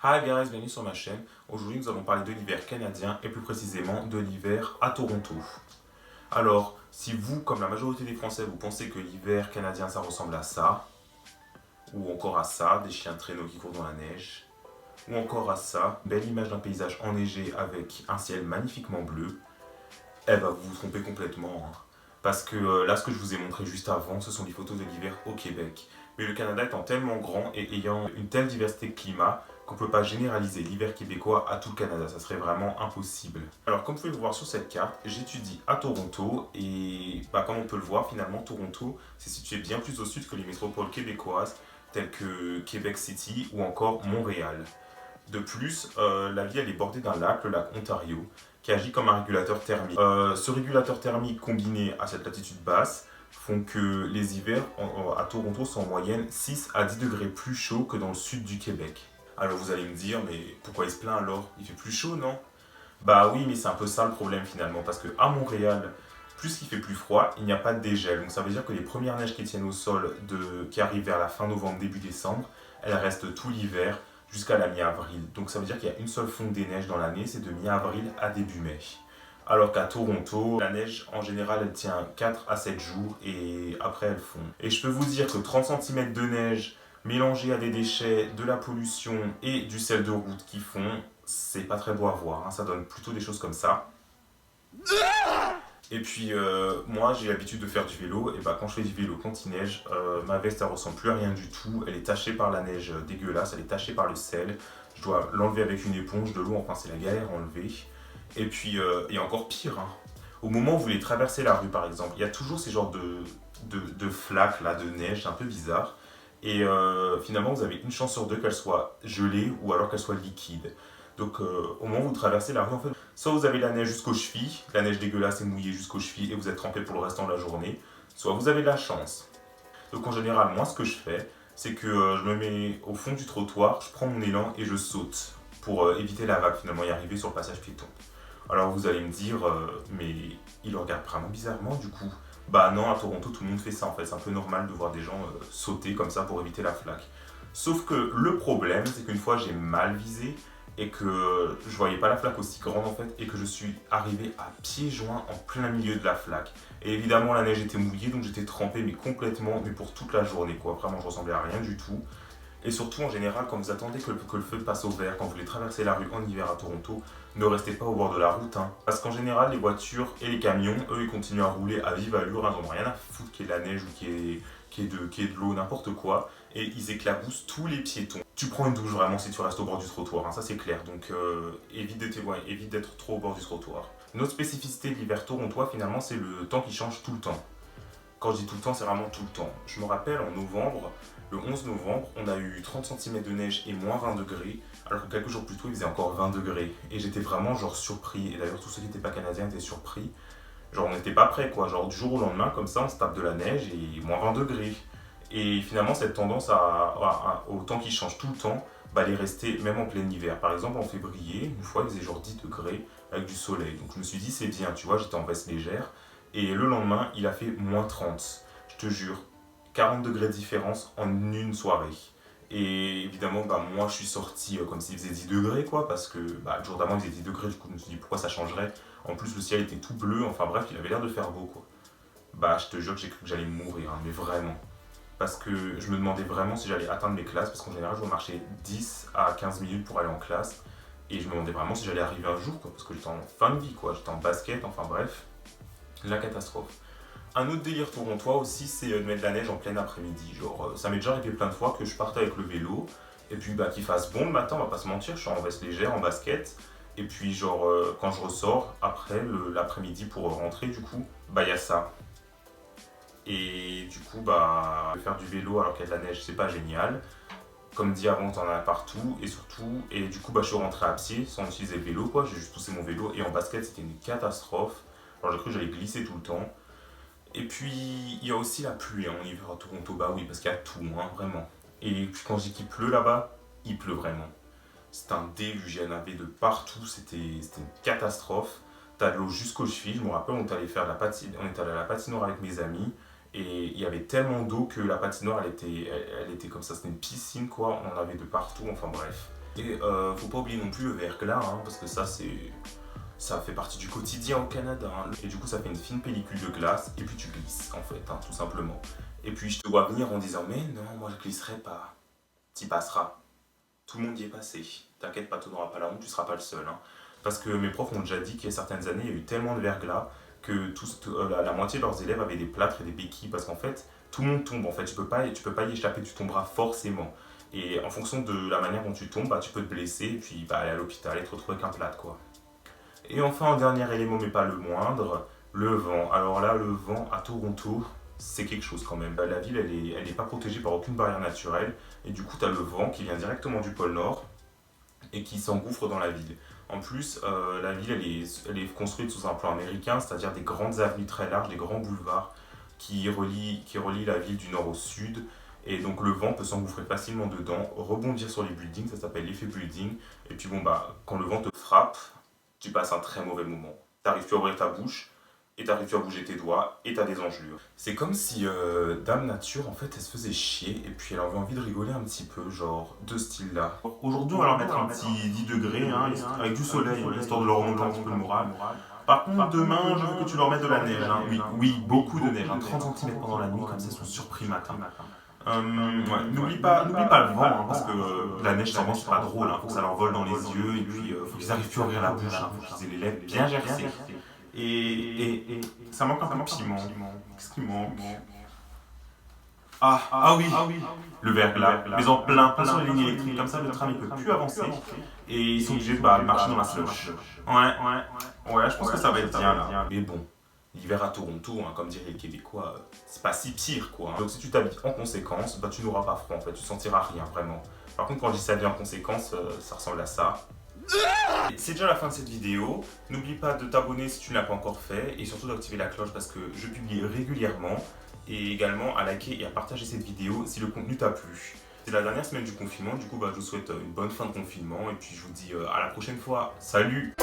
Hi guys, bienvenue sur ma chaîne. Aujourd'hui, nous allons parler de l'hiver canadien et plus précisément de l'hiver à Toronto. Alors, si vous, comme la majorité des Français, vous pensez que l'hiver canadien ça ressemble à ça, ou encore à ça, des chiens de traîneau qui courent dans la neige, ou encore à ça, belle image d'un paysage enneigé avec un ciel magnifiquement bleu, eh ben vous vous trompez complètement, hein. Parce que là, ce que je vous ai montré juste avant, ce sont des photos de l'hiver au Québec. Mais le Canada étant tellement grand et ayant une telle diversité de climat qu'on ne peut pas généraliser l'hiver québécois à tout le Canada. Ça serait vraiment impossible. Alors, comme vous pouvez le voir sur cette carte, j'étudie à Toronto et comme on peut le voir, finalement, Toronto c'est situé bien plus au sud que les métropoles québécoises telles que Québec City ou encore Montréal. De plus, la ville elle est bordée d'un lac, le lac Ontario, qui agit comme un régulateur thermique. Ce régulateur thermique combiné à cette latitude basse font que les hivers à Toronto sont en moyenne 6 à 10 degrés plus chauds que dans le sud du Québec. Alors vous allez me dire, mais pourquoi il se plaint alors? Il fait plus chaud, non? Bah oui, mais c'est un peu ça le problème finalement, parce que à Montréal, plus qu'il fait plus froid, il n'y a pas de dégel. Donc ça veut dire que les premières neiges qui tiennent au sol, qui arrivent vers la fin novembre, début décembre, elles restent tout l'hiver jusqu'à la mi-avril. Donc ça veut dire qu'il y a une seule fonte des neiges dans l'année, c'est de mi-avril à début mai. Alors qu'à Toronto, la neige en général elle tient 4 à 7 jours et après elle fond. Et je peux vous dire que 30 centimètres de neige mélangée à des déchets, de la pollution et du sel de route qui fond, c'est pas très beau à voir, hein. Ça donne plutôt des choses comme ça. Et puis moi j'ai l'habitude de faire du vélo, et quand je fais du vélo quand il neige, ma veste elle ressemble plus à rien du tout, elle est tachée par la neige dégueulasse, elle est tachée par le sel, je dois l'enlever avec une éponge de l'eau, enfin c'est la galère à enlever. Et puis et encore pire, hein, au moment où vous voulez traverser la rue par exemple, il y a toujours ces genres de flaques là, de neige, c'est un peu bizarre. Et finalement vous avez une chance sur deux qu'elle soit gelée ou alors qu'elle soit liquide. Donc au moment où vous traversez la rue, en fait, soit vous avez la neige jusqu'aux chevilles, la neige dégueulasse et mouillée jusqu'aux chevilles et vous êtes trempé pour le restant de la journée, soit vous avez de la chance. Donc en général, moi ce que je fais, c'est que je me mets au fond du trottoir, je prends mon élan et je saute pour éviter la vague finalement et arriver sur le passage piéton. Alors vous allez me dire, mais il le regarde vraiment bizarrement du coup. Bah non, à Toronto tout le monde fait ça en fait, c'est un peu normal de voir des gens sauter comme ça pour éviter la flaque. Sauf que le problème, c'est qu'une fois j'ai mal visé et que je voyais pas la flaque aussi grande en fait et que je suis arrivé à pieds joints en plein milieu de la flaque. Et évidemment la neige était mouillée donc j'étais trempé mais complètement, mais pour toute la journée quoi. Vraiment je ressemblais à rien du tout. Et surtout, en général, quand vous attendez que le feu passe au vert, quand vous voulez traverser la rue en hiver à Toronto, ne restez pas au bord de la route, hein. Parce qu'en général, les voitures et les camions, eux, ils continuent à rouler à vive allure, hein, ils n'en ont rien à foutre qu'il y ait de la neige ou qu'il y ait de l'eau, n'importe quoi. Et ils éclaboussent tous les piétons. Tu prends une douche vraiment si tu restes au bord du trottoir, hein, ça c'est clair. Donc évite de t'éloigner, évite d'être trop au bord du trottoir. Une autre spécificité de l'hiver torontois, finalement, c'est le temps qui change tout le temps. Quand je dis tout le temps, c'est vraiment tout le temps. Je me rappelle en novembre, le 11 novembre, on a eu 30 centimètres de neige et moins 20 degrés, alors que quelques jours plus tôt, il faisait encore 20 degrés. Et j'étais vraiment genre surpris. Et d'ailleurs, tous ceux qui n'étaient pas canadiens étaient surpris. Genre, on n'était pas prêts, quoi. Genre, du jour au lendemain, comme ça, on se tape de la neige et moins 20 degrés. Et finalement, cette tendance au temps qui change tout le temps, elle est restée même en plein hiver. Par exemple, en février, une fois, il faisait genre 10 degrés avec du soleil. Donc, je me suis dit, c'est bien, tu vois, j'étais en veste légère. Et le lendemain, il a fait moins 30. Je te jure, 40 degrés de différence en une soirée. Et évidemment, moi je suis sorti comme s'il faisait 10 degrés, quoi, parce que le jour d'avant il faisait 10 degrés, du coup je me suis dit pourquoi ça changerait. En plus, le ciel était tout bleu, enfin bref, il avait l'air de faire beau, quoi. Je te jure que j'ai cru que j'allais mourir, hein, mais vraiment. Parce que je me demandais vraiment si j'allais atteindre mes classes, parce qu'en général, je dois marcher 10 à 15 minutes pour aller en classe. Et je me demandais vraiment si j'allais arriver un jour, quoi, parce que j'étais en fin de vie, quoi. J'étais en basket, enfin bref, la catastrophe. Un autre délire torontois aussi, c'est de mettre de la neige en plein après-midi. Genre, ça m'est déjà arrivé plein de fois que je parte avec le vélo, et puis qu'il fasse bon le matin, on va pas se mentir, je suis en veste légère, en basket, et puis genre, quand je ressors, après, l'après-midi pour rentrer, du coup, il y a ça. Et du coup, faire du vélo alors qu'il y a de la neige, c'est pas génial. Comme dit avant, t'en as partout, et surtout, et du coup, je suis rentré à pied, sans utiliser le vélo, quoi, j'ai juste poussé mon vélo, et en basket, c'était une catastrophe. Alors j'ai cru que j'allais glisser tout le temps. Et puis, il y a aussi la pluie, hein, en hiver à Toronto. Bah oui, parce qu'il y a tout, hein, vraiment. Et puis quand je dis qu'il pleut là-bas, il pleut vraiment. C'est un déluge, il y en avait de partout, c'était une catastrophe. T'as de l'eau jusqu'aux chevilles, je me rappelle, on est allé à la patinoire avec mes amis, et il y avait tellement d'eau que la patinoire, elle était comme ça, c'était une piscine, quoi, on en avait de partout, enfin bref. Et faut pas oublier non plus le verglas, hein, parce que ça fait partie du quotidien au Canada. Hein. Et du coup, ça fait une fine pellicule de glace, et puis tu glisses, en fait, hein, tout simplement. Et puis, je te vois venir en disant, mais non, moi, je glisserai pas. T'y passeras. Tout le monde y est passé. T'inquiète pas, tu n'auras pas la honte, tu seras pas le seul. Hein. Parce que mes profs ont déjà dit qu'il y a certaines années, il y a eu tellement de verglas que la moitié de leurs élèves avaient des plâtres et des béquilles, parce qu'en fait, tout le monde tombe. En fait, tu peux pas y échapper, tu tomberas forcément. Et en fonction de la manière dont tu tombes, bah, tu peux te blesser, et puis bah, aller à l'hôpital et te retrouver avec un plâtre, quoi. Et enfin, en dernier élément, mais pas le moindre, le vent. Alors là, le vent à Toronto, c'est quelque chose quand même. La ville, elle est pas protégée par aucune barrière naturelle. Et du coup, tu as le vent qui vient directement du pôle Nord et qui s'engouffre dans la ville. En plus, la ville, elle est construite sous un plan américain, c'est-à-dire des grandes avenues très larges, des grands boulevards qui relient la ville du nord au sud. Et donc le vent peut s'engouffrer facilement dedans, rebondir sur les buildings, ça s'appelle l'effet building. Et puis bon, bah, quand le vent te frappe, tu passes un très mauvais moment. T'arrives plus à ouvrir ta bouche, et t'arrives plus à bouger tes doigts, et t'as des engelures. C'est comme si Dame Nature, en fait, elle se faisait chier, et puis elle avait envie de rigoler un petit peu, genre, de ce style-là. Aujourd'hui, on va leur mettre un petit 10 degrés, hein, avec du soleil, histoire de leur remonter un petit peu le moral. Par contre, demain, je veux que tu leur mettes de la neige. Hein. Oui, oui, beaucoup de neige, hein, 30 cm pendant la nuit, comme ça, ils sont surpris matin. Ouais. N'oublie pas le vent, hein, parce que la neige sans vent c'est pas drôle, hein, faut que ça leur vole dans les yeux et puis faut qu'ils arrivent plus à ouvrir la bouche, hein, faut qu'ils aient les lèvres bien gercées. Et ça manque un peu de piment. Qu'est-ce qui manque? Ah oui, le verglas, mais en plein sur les lignes électriques, comme ça le tram il peut plus avancer et ils sont obligés de marcher dans la slush. Ouais, je pense que ça va être bien là. Mais bon. L'hiver à Toronto, hein, comme diraient les Québécois, c'est pas si pire quoi. Hein. Donc si tu t'habilles en conséquence, bah, tu n'auras pas froid en fait, tu sentiras rien vraiment. Par contre quand je dis s'habiller en conséquence, ça ressemble à ça. C'est déjà la fin de cette vidéo. N'oublie pas de t'abonner si tu ne l'as pas encore fait et surtout d'activer la cloche parce que je publie régulièrement et également à liker et à partager cette vidéo si le contenu t'a plu. C'est la dernière semaine du confinement, du coup bah, je vous souhaite une bonne fin de confinement et puis je vous dis à la prochaine fois. Salut!